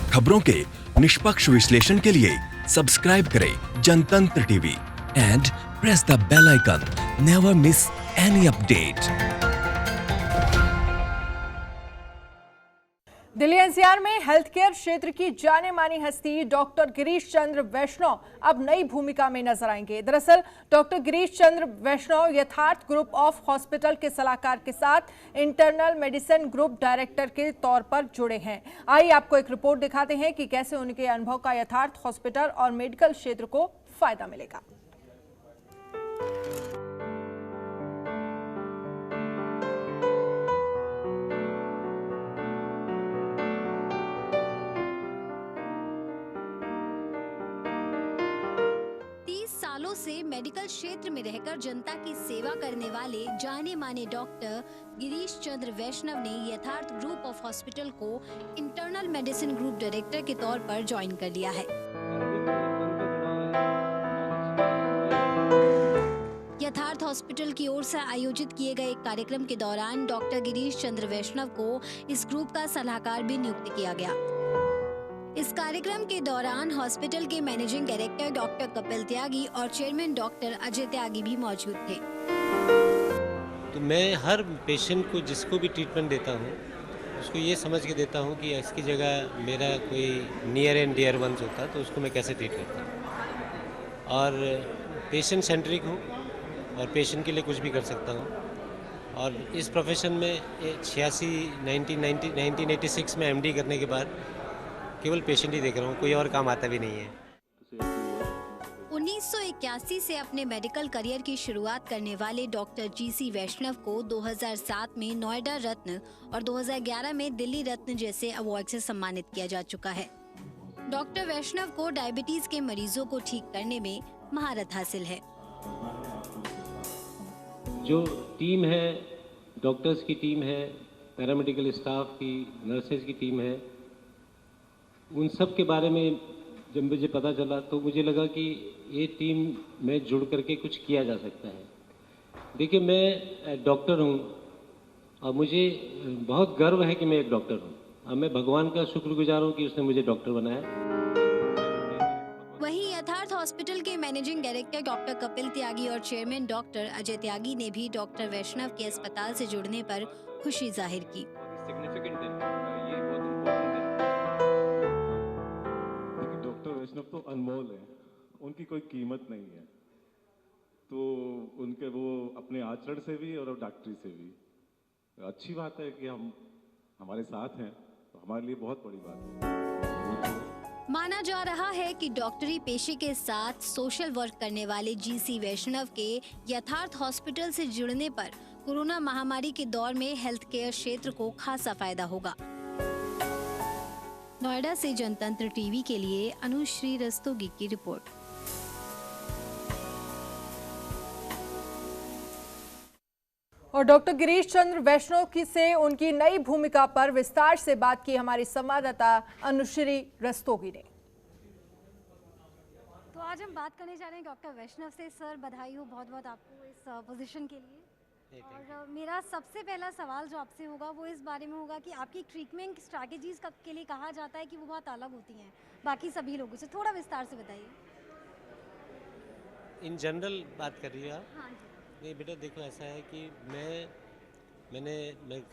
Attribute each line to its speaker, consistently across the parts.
Speaker 1: खबरों के निष्पक्ष विश्लेषण के लिए सब्सक्राइब करें Jantantra TV and press the bell icon. Never miss any update.
Speaker 2: Delhi NCR में हेल्थ केयर क्षेत्र की जाने मानी हस्ती डॉक्टर गिरीश चंद्र वैष्णव अब नई भूमिका में नजर आएंगे। दरअसल डॉक्टर गिरीश चंद्र वैष्णव यथार्थ ग्रुप ऑफ हॉस्पिटल के सलाहकार के साथ इंटरनल मेडिसिन ग्रुप डायरेक्टर के तौर पर जुड़े हैं। आइए आपको एक रिपोर्ट दिखाते हैं कि कैसे उनके अनुभव का यथार्थ हॉस्पिटल और मेडिकल क्षेत्र को फायदा मिलेगा।
Speaker 3: सालों से मेडिकल क्षेत्र में रहकर जनता की सेवा करने वाले जाने माने डॉक्टर गिरीश चंद्र वैष्णव ने यथार्थ ग्रुप ऑफ हॉस्पिटल को इंटरनल मेडिसिन ग्रुप डायरेक्टर के तौर पर ज्वाइन कर लिया है। यथार्थ हॉस्पिटल की ओर से आयोजित किए गए एक कार्यक्रम के दौरान डॉक्टर गिरीश चंद्र वैष्णव को इस ग्रुप का सलाहकार भी नियुक्त किया गया। इस कार्यक्रम के दौरान हॉस्पिटल के मैनेजिंग डायरेक्टर डॉक्टर कपिल त्यागी और चेयरमैन डॉक्टर अजय त्यागी भी मौजूद थे।
Speaker 4: तो मैं हर पेशेंट को जिसको भी ट्रीटमेंट देता हूँ उसको ये समझ के देता हूँ कि इसकी जगह मेरा कोई नियर एंड डियर वंस होता तो उसको मैं कैसे ट्रीट करता हूँ, और पेशेंट सेंट्रिक हूँ और पेशेंट के लिए कुछ भी कर सकता हूँ। और इस प्रोफेशन में 1986 में एमडी करने के बाद केवल पेशेंट ही देख रहा हूँ, कोई और काम आता भी नहीं है।
Speaker 3: 1981 से अपने मेडिकल करियर की शुरुआत करने वाले डॉक्टर जीसी वैष्णव को 2007 में नोएडा रत्न और 2011 में दिल्ली रत्न जैसे अवार्ड से सम्मानित किया जा चुका है। डॉक्टर वैष्णव को डायबिटीज के मरीजों को ठीक करने में महारत हासिल है।
Speaker 4: जो टीम है, डॉक्टर्स की टीम है, पैरामेडिकल स्टाफ की, नर्सेज की टीम है, उन सब के बारे में जब मुझे पता चला तो मुझे लगा कि ये टीम में जुड़ करके कुछ किया जा सकता है। देखिए, मैं डॉक्टर हूँ और मुझे बहुत गर्व है कि मैं एक डॉक्टर हूँ और मैं भगवान का शुक्रगुजार हूँ कि उसने मुझे डॉक्टर बनाया।
Speaker 3: वहीं यथार्थ हॉस्पिटल के मैनेजिंग डायरेक्टर डॉक्टर कपिल त्यागी और चेयरमैन डॉक्टर अजय त्यागी ने भी डॉक्टर वैष्णव के अस्पताल से जुड़ने पर खुशी जाहिर की।
Speaker 5: वैष्णव तो अनमोल है, उनकी कोई कीमत नहीं है, तो उनके वो अपने आचरण से भी और डॉक्टरी से भी अच्छी बात है कि हम हमारे साथ हैं, तो हमारे लिए बहुत बड़ी बात है।
Speaker 3: माना जा रहा है कि डॉक्टरी पेशे के साथ सोशल वर्क करने वाले जीसी वैष्णव के यथार्थ हॉस्पिटल से जुड़ने पर कोरोना महामारी के दौर में हेल्थ केयर क्षेत्र को खासा फायदा होगा। नोएडा से जनतंत्र टीवी के लिए अनुश्री रस्तोगी की रिपोर्ट।
Speaker 2: और डॉक्टर गिरीश चंद्र वैष्णव की से उनकी नई भूमिका पर विस्तार से बात की हमारी संवाददाता अनुश्री रस्तोगी ने।
Speaker 6: तो आज हम बात करने जा रहे हैं डॉक्टर वैष्णव से। सर, बधाई हो बहुत बहुत आपको इस पोजीशन के लिए। और मेरा सबसे पहला सवाल जो आपसे होगा वो इस बारे में होगा कि आपकी ट्रीटमेंट स्ट्रैटेजीज के लिए कहा जाता है कि वो बहुत अलग होती हैं बाकी सभी लोगों से, थोड़ा विस्तार से बताइए।
Speaker 4: इन जनरल बात कर रही है आप?
Speaker 6: हाँ।
Speaker 4: नहीं बेटा, देखो ऐसा है कि मैं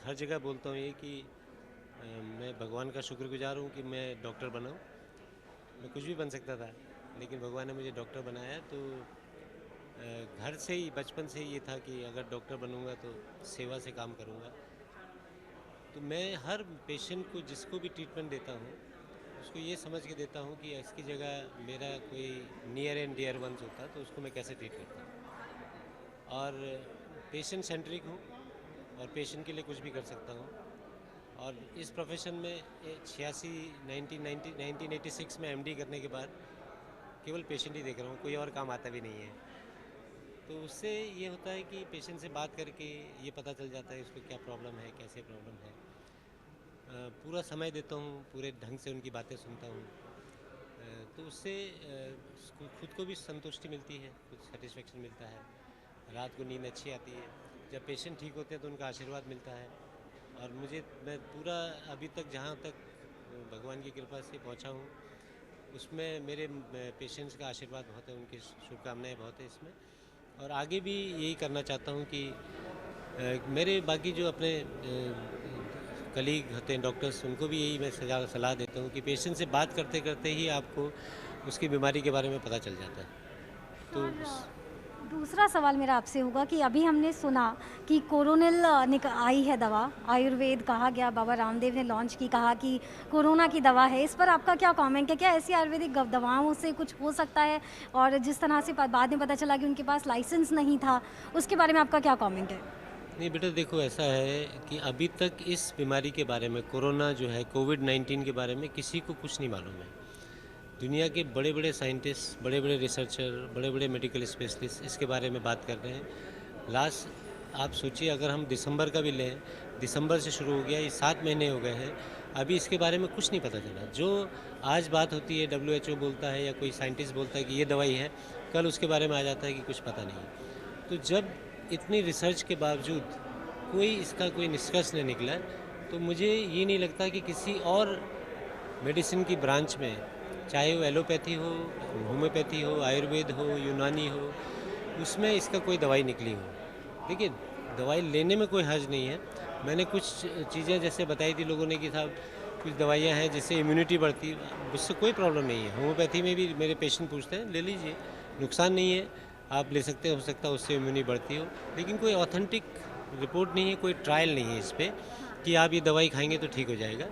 Speaker 4: हर जगह बोलता हूँ ये कि मैं भगवान का शुक्रगुजार हूँ कि मैं डॉक्टर बना हूँ। मैं कुछ भी बन सकता था, लेकिन भगवान ने मुझे डॉक्टर बनाया। तो घर से ही, बचपन से ही ये था कि अगर डॉक्टर बनूंगा तो सेवा से काम करूंगा। तो मैं हर पेशेंट को जिसको भी ट्रीटमेंट देता हूँ उसको ये समझ के देता हूँ कि इसकी जगह मेरा कोई नियर एंड डियर वंस होता तो उसको मैं कैसे ट्रीट करता हूँ। और पेशेंट सेंट्रिक हूँ और पेशेंट के लिए कुछ भी कर सकता हूँ। और इस प्रोफेशन में 1986 में एमडी करने के बाद केवल पेशेंट ही देख रहा हूँ, कोई और काम आता भी नहीं है। तो उससे ये होता है कि पेशेंट से बात करके ये पता चल जाता है उसको क्या प्रॉब्लम है, कैसे प्रॉब्लम है। पूरा समय देता हूँ, पूरे ढंग से उनकी बातें सुनता हूँ। तो उससे खुद को भी संतुष्टि मिलती है, कुछ सेटिस्फेक्शन मिलता है, रात को नींद अच्छी आती है। जब पेशेंट ठीक होते हैं तो उनका आशीर्वाद मिलता है। और मैं पूरा अभी तक जहाँ तक तो भगवान की कृपा से पहुंचा हूं। उसमें मेरे पेशेंट्स का आशीर्वाद बहुत है, उनकी शुभकामनाएं बहुत है इसमें, और आगे भी यही करना चाहता हूं कि मेरे बाकी जो अपने कलीग होते हैं डॉक्टर्स, उनको भी यही मैं सलाह देता हूं कि पेशेंट से बात करते करते ही आपको उसकी बीमारी के बारे में पता चल जाता है। तो
Speaker 6: दूसरा सवाल मेरा आपसे होगा कि अभी हमने सुना कि कोरोनिल आई है दवा, आयुर्वेद कहा गया, बाबा रामदेव ने लॉन्च की, कहा कि कोरोना की दवा है। इस पर आपका क्या कमेंट है? क्या ऐसी आयुर्वेदिक दवाओं से कुछ हो सकता है? और जिस तरह से बाद में पता चला कि उनके पास लाइसेंस नहीं था, उसके बारे में आपका क्या कमेंट है?
Speaker 4: नहीं बेटा, देखो ऐसा है कि अभी तक इस बीमारी के बारे में, कोरोना जो है, कोविड-19 के बारे में किसी को कुछ नहीं मालूम है। दुनिया के बड़े बड़े साइंटिस्ट, बड़े बड़े रिसर्चर, बड़े बड़े मेडिकल स्पेशलिस्ट इसके बारे में बात कर रहे हैं। लास्ट आप सोचिए, अगर हम दिसंबर का भी लें, दिसंबर से शुरू हो गया, ये 7 महीने हो गए हैं, अभी इसके बारे में कुछ नहीं पता चला। जो आज बात होती है, WHO बोलता है या कोई साइंटिस्ट बोलता है कि ये दवाई है, कल उसके बारे में आ जाता है कि कुछ पता नहीं। तो जब इतनी रिसर्च के बावजूद कोई इसका कोई निष्कर्ष नहीं निकला, तो मुझे ये नहीं लगता कि किसी और मेडिसिन की ब्रांच में, चाहे वो एलोपैथी हो, होम्योपैथी हो, आयुर्वेद हो, यूनानी हो, उसमें इसका कोई दवाई निकली हो। देखिए, दवाई लेने में कोई हर्ज नहीं है। मैंने कुछ चीज़ें जैसे बताई थी लोगों ने कि साहब कुछ दवाइयाँ हैं जिससे इम्यूनिटी बढ़ती है, उससे कोई प्रॉब्लम नहीं है। होम्योपैथी में भी मेरे पेशेंट पूछते हैं, ले लीजिए, नुकसान नहीं है, आप ले सकते, हो सकता है उससे इम्यूनिटी बढ़ती हो, लेकिन कोई ऑथेंटिक रिपोर्ट नहीं है, कोई ट्रायल नहीं है इस पर कि आप ये दवाई खाएंगे तो ठीक हो जाएगा।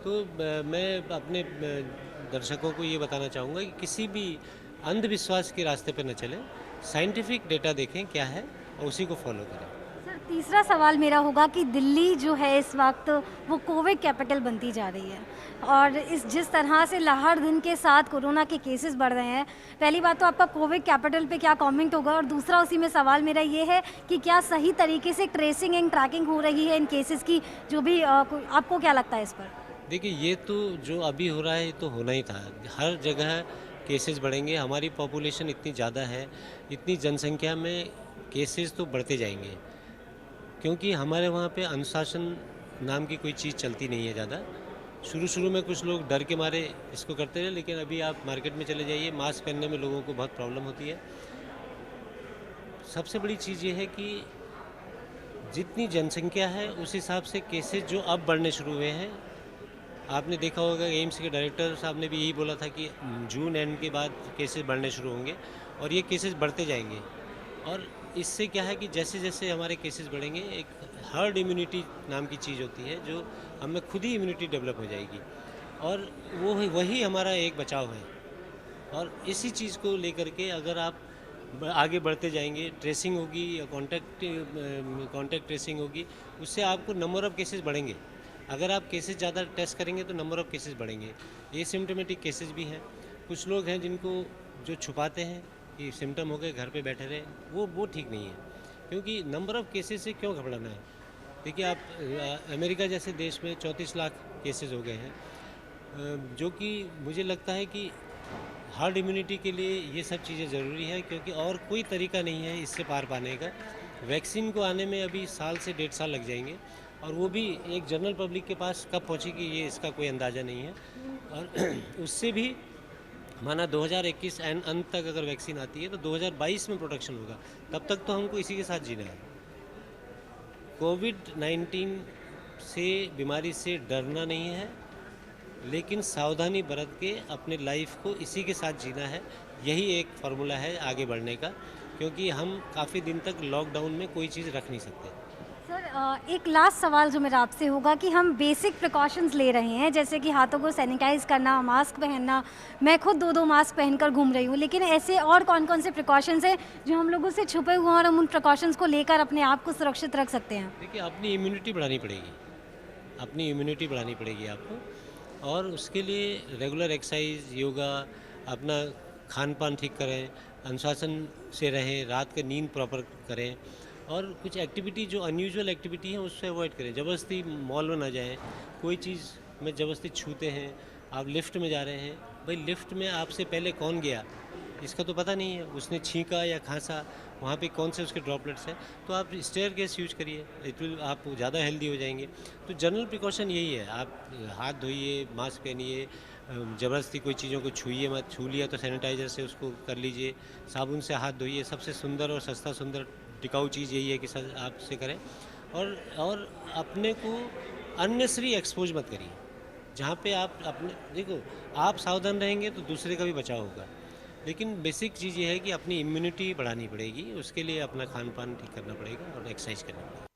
Speaker 4: तो मैं अपने दर्शकों को ये बताना चाहूँगा कि किसी भी अंधविश्वास के रास्ते पर न चलें, साइंटिफिक डेटा देखें क्या है और उसी को फॉलो करें।
Speaker 6: सर, तीसरा सवाल मेरा होगा कि दिल्ली जो है इस वक्त वो कोविड कैपिटल बनती जा रही है, और जिस तरह से हर दिन के साथ कोरोना के केसेस बढ़ रहे हैं, पहली बात तो आपका कोविड कैपिटल पे क्या कमेंट होगा, और दूसरा उसी में सवाल मेरा ये है कि क्या सही तरीके से ट्रेसिंग एंड ट्रैकिंग हो रही है इन केसेस की, जो भी आपको क्या लगता है इस पर?
Speaker 4: देखिए, ये तो जो अभी हो रहा है ये तो होना ही था। हर जगह केसेस बढ़ेंगे, हमारी पॉपुलेशन इतनी ज़्यादा है, इतनी जनसंख्या में केसेस तो बढ़ते जाएंगे, क्योंकि हमारे वहाँ पे अनुशासन नाम की कोई चीज़ चलती नहीं है ज़्यादा। शुरू में कुछ लोग डर के मारे इसको करते रहे, लेकिन अभी आप मार्केट में चले जाइए, मास्क पहनने में लोगों को बहुत प्रॉब्लम होती है। सबसे बड़ी चीज़ ये है कि जितनी जनसंख्या है उस हिसाब से केसेस जो अब बढ़ने शुरू हुए हैं, आपने देखा होगा एम्स के डायरेक्टर साहब ने भी यही बोला था कि जून एंड के बाद केसेस बढ़ने शुरू होंगे, और ये केसेस बढ़ते जाएंगे। और इससे क्या है कि जैसे जैसे हमारे केसेस बढ़ेंगे, एक हर्ड इम्यूनिटी नाम की चीज़ होती है, जो हमें खुद ही इम्यूनिटी डेवलप हो जाएगी, और वही हमारा एक बचाव है। और इसी चीज़ को लेकर के अगर आप आगे बढ़ते जाएंगे, ट्रेसिंग होगी या कॉन्टैक्ट ट्रेसिंग होगी, उससे आपको नंबर ऑफ़ केसेस बढ़ेंगे। अगर आप केसेस ज़्यादा टेस्ट करेंगे तो नंबर ऑफ़ केसेस बढ़ेंगे। ये सिम्टोमेटिक केसेस भी हैं। कुछ लोग हैं जिनको जो छुपाते हैं कि सिम्टम हो गए, घर पे बैठे रहे, वो ठीक नहीं है, क्योंकि नंबर ऑफ़ केसेस से क्यों घबराना है। देखिए, आप अमेरिका जैसे देश में 34 लाख केसेस हो गए हैं, जो कि मुझे लगता है कि हार्ड इम्यूनिटी के लिए ये सब चीज़ें ज़रूरी है, क्योंकि और कोई तरीका नहीं है इससे पार पाने का। वैक्सीन को आने में अभी साल से 1.5 साल लग जाएंगे, और वो भी एक जनरल पब्लिक के पास कब पहुंचेगी ये इसका कोई अंदाज़ा नहीं है। और उससे भी माना 2021 अंत तक अगर वैक्सीन आती है तो 2022 में प्रोटेक्शन होगा, तब तक तो हमको इसी के साथ जीना है। कोविड-19 से, बीमारी से डरना नहीं है, लेकिन सावधानी बरत के अपने लाइफ को इसी के साथ जीना है। यही एक फार्मूला है आगे बढ़ने का, क्योंकि हम काफ़ी दिन तक लॉकडाउन में कोई चीज़ रख नहीं सकते।
Speaker 6: सर, एक लास्ट सवाल जो मेरा आपसे होगा कि हम बेसिक प्रिकॉशंस ले रहे हैं, जैसे कि हाथों को सैनिटाइज करना, मास्क पहनना, मैं खुद 2-2 मास्क पहनकर घूम रही हूँ, लेकिन ऐसे और कौन-कौन से प्रिकॉशंस हैं जो हम लोगों से छुपे हुए हैं और हम उन प्रिकॉशंस को लेकर अपने आप को सुरक्षित रख सकते हैं?
Speaker 4: देखिए, अपनी इम्यूनिटी बढ़ानी पड़ेगी, अपनी इम्यूनिटी बढ़ानी पड़ेगी आपको, और उसके लिए रेगुलर एक्सरसाइज, योगा, अपना खान पान ठीक करें, अनुशासन से रहें, रात का नींद प्रॉपर करें, और कुछ एक्टिविटी जो अनयूजुअल एक्टिविटी है उससे अवॉइड करें। ज़बरदस्ती मॉल में ना जाएं, कोई चीज़ में ज़बरदस्ती छूते हैं, आप लिफ्ट में जा रहे हैं, भाई लिफ्ट में आपसे पहले कौन गया इसका तो पता नहीं है उसने छींका या खांसा, वहाँ पे कौन से उसके ड्रॉपलेट्स हैं। तो आप स्टेयर केस यूज करिए, इट विल आप ज़्यादा हेल्दी हो जाएंगे। तो जनरल प्रिकॉशन यही है, आप हाथ धोइए, मास्क पहनिए, ज़बरदस्ती कोई चीज़ों को छूइए मत, छू लिया तो सैनिटाइज़र से उसको कर लीजिए, साबुन से हाथ धोइए। सबसे सुंदर और सस्ता सुंदर टिकाऊ चीज़ यही है कि सर आपसे करें। और अपने को अननेसरी एक्सपोज मत करिए। जहाँ पे आप अपने देखो, आप सावधान रहेंगे तो दूसरे का भी बचाव होगा। लेकिन बेसिक चीज़ ये है कि अपनी इम्यूनिटी बढ़ानी पड़ेगी, उसके लिए अपना खान पान ठीक करना पड़ेगा और एक्सरसाइज करना पड़ेगा।